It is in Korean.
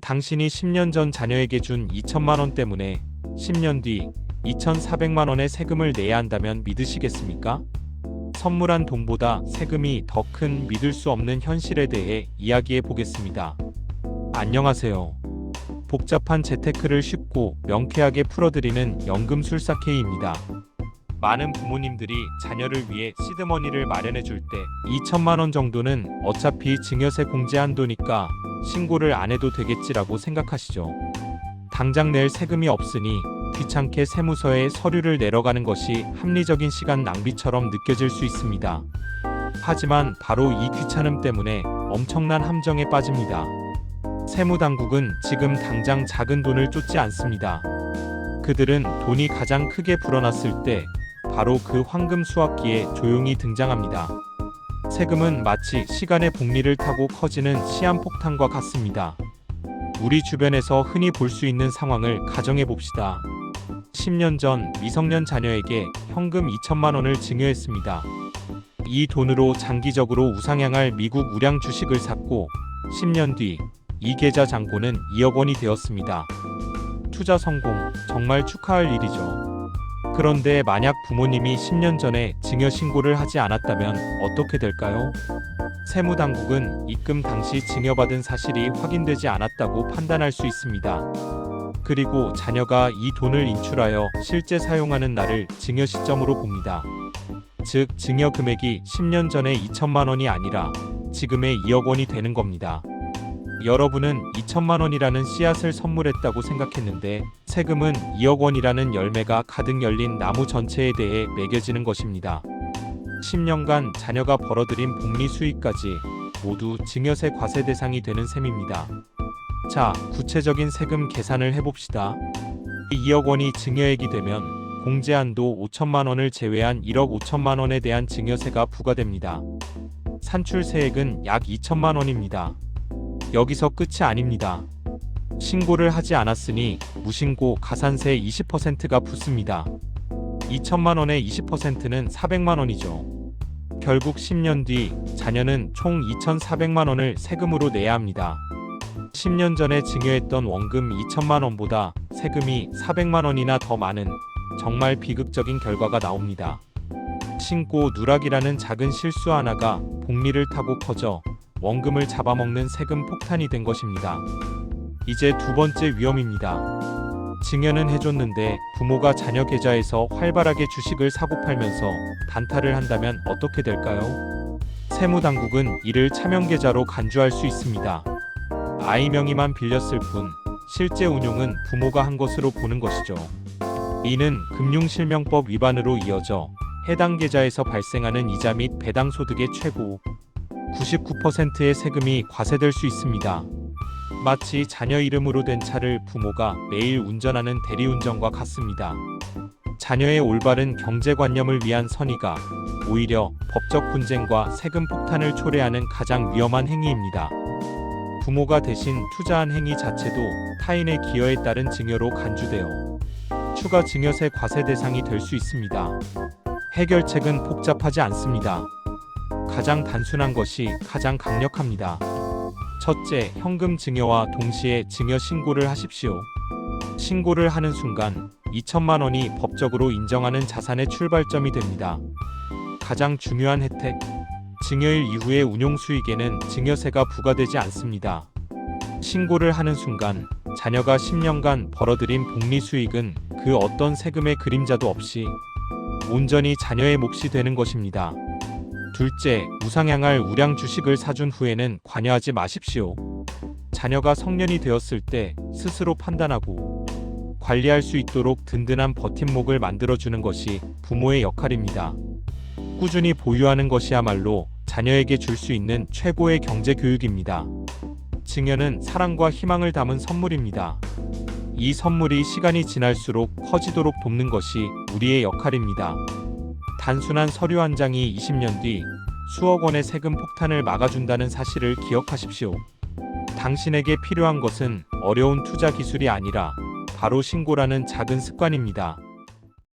당신이 10년 전 자녀에게 준 2천만 원 때문에 10년 뒤 2,400만 원의 세금을 내야 한다면 믿으시겠습니까? 선물한 돈보다 세금이 더 큰 믿을 수 없는 현실에 대해 이야기해 보겠습니다. 안녕하세요. 복잡한 재테크를 쉽고 명쾌하게 풀어드리는 연금술사 K입니다. 많은 부모님들이 자녀를 위해 시드머니를 마련해 줄 때 2천만 원 정도는 어차피 증여세 공제 한도니까 신고를 안 해도 되겠지라고 생각하시죠. 당장 낼 세금이 없으니 귀찮게 세무서에 서류를 내러가는 것이 합리적인 시간 낭비처럼 느껴질 수 있습니다. 하지만 바로 이 귀찮음 때문에 엄청난 함정에 빠집니다. 세무당국은 지금 당장 작은 돈을 쫓지 않습니다. 그들은 돈이 가장 크게 불어났을 때 바로 그 황금 수확기에 조용히 등장합니다. 세금은 마치 시간의 복리를 타고 커지는 시한폭탄과 같습니다. 우리 주변에서 흔히 볼 수 있는 상황을 가정해 봅시다. 10년 전 미성년 자녀에게 현금 2천만 원을 증여했습니다. 이 돈으로 장기적으로 우상향할 미국 우량 주식을 샀고 10년 뒤 이 계좌 잔고는 2억 원이 되었습니다. 투자 성공, 정말 축하할 일이죠. 그런데 만약 부모님이 10년 전에 증여 신고를 하지 않았다면 어떻게 될까요? 세무당국은 입금 당시 증여받은 사실이 확인되지 않았다고 판단할 수 있습니다. 그리고 자녀가 이 돈을 인출하여 실제 사용하는 날을 증여 시점으로 봅니다. 즉, 증여 금액이 10년 전에 2천만 원이 아니라 지금의 2억 원이 되는 겁니다. 여러분은 2천만 원이라는 씨앗을 선물했다고 생각했는데 세금은 2억 원이라는 열매가 가득 열린 나무 전체에 대해 매겨지는 것입니다. 10년간 자녀가 벌어들인 복리 수익까지 모두 증여세 과세 대상이 되는 셈입니다. 자, 구체적인 세금 계산을 해봅시다. 2억 원이 증여액이 되면 공제한도 5천만 원을 제외한 1억 5천만 원에 대한 증여세가 부과됩니다. 산출세액은 약 2천만 원입니다. 여기서 끝이 아닙니다. 신고를 하지 않았으니 무신고 가산세 20%가 붙습니다. 2천만 원의 20%는 400만 원이죠. 결국 10년 뒤 자녀는 총 2,400만 원을 세금으로 내야 합니다. 10년 전에 증여했던 원금 2천만 원보다 세금이 400만 원이나 더 많은 정말 비극적인 결과가 나옵니다. 신고 누락이라는 작은 실수 하나가 복리를 타고 커져 원금을 잡아먹는 세금 폭탄이 된 것입니다. 이제 두 번째 위험입니다. 증여는 해줬는데 부모가 자녀 계좌에서 활발하게 주식을 사고 팔면서 단타를 한다면 어떻게 될까요? 세무당국은 이를 차명계좌로 간주할 수 있습니다. 아이 명의만 빌렸을 뿐 실제 운용은 부모가 한 것으로 보는 것이죠. 이는 금융실명법 위반으로 이어져 해당 계좌에서 발생하는 이자 및 배당 소득의 최고 99%의 세금이 과세될 수 있습니다. 마치 자녀 이름으로 된 차를 부모가 매일 운전하는 대리운전과 같습니다. 자녀의 올바른 경제관념을 위한 선의가 오히려 법적 분쟁과 세금 폭탄을 초래하는 가장 위험한 행위입니다. 부모가 대신 투자한 행위 자체도 타인의 기여에 따른 증여로 간주되어 추가 증여세 과세 대상이 될 수 있습니다. 해결책은 복잡하지 않습니다. 가장 단순한 것이 가장 강력합니다. 첫째, 현금 증여와 동시에 증여 신고를 하십시오. 신고를 하는 순간 2천만 원이 법적으로 인정하는 자산의 출발점이 됩니다. 가장 중요한 혜택, 증여일 이후의 운용 수익에는 증여세가 부과되지 않습니다. 신고를 하는 순간 자녀가 10년간 벌어들인 복리 수익은 그 어떤 세금의 그림자도 없이 온전히 자녀의 몫이 되는 것입니다. 둘째, 우상향할 우량 주식을 사준 후에는 관여하지 마십시오. 자녀가 성년이 되었을 때 스스로 판단하고 관리할 수 있도록 든든한 버팀목을 만들어주는 것이 부모의 역할입니다. 꾸준히 보유하는 것이야말로 자녀에게 줄 수 있는 최고의 경제 교육입니다. 증여는 사랑과 희망을 담은 선물입니다. 이 선물이 시간이 지날수록 커지도록 돕는 것이 우리의 역할입니다. 단순한 서류 한 장이 20년 뒤 수억 원의 세금 폭탄을 막아준다는 사실을 기억하십시오. 당신에게 필요한 것은 어려운 투자 기술이 아니라 바로 신고라는 작은 습관입니다.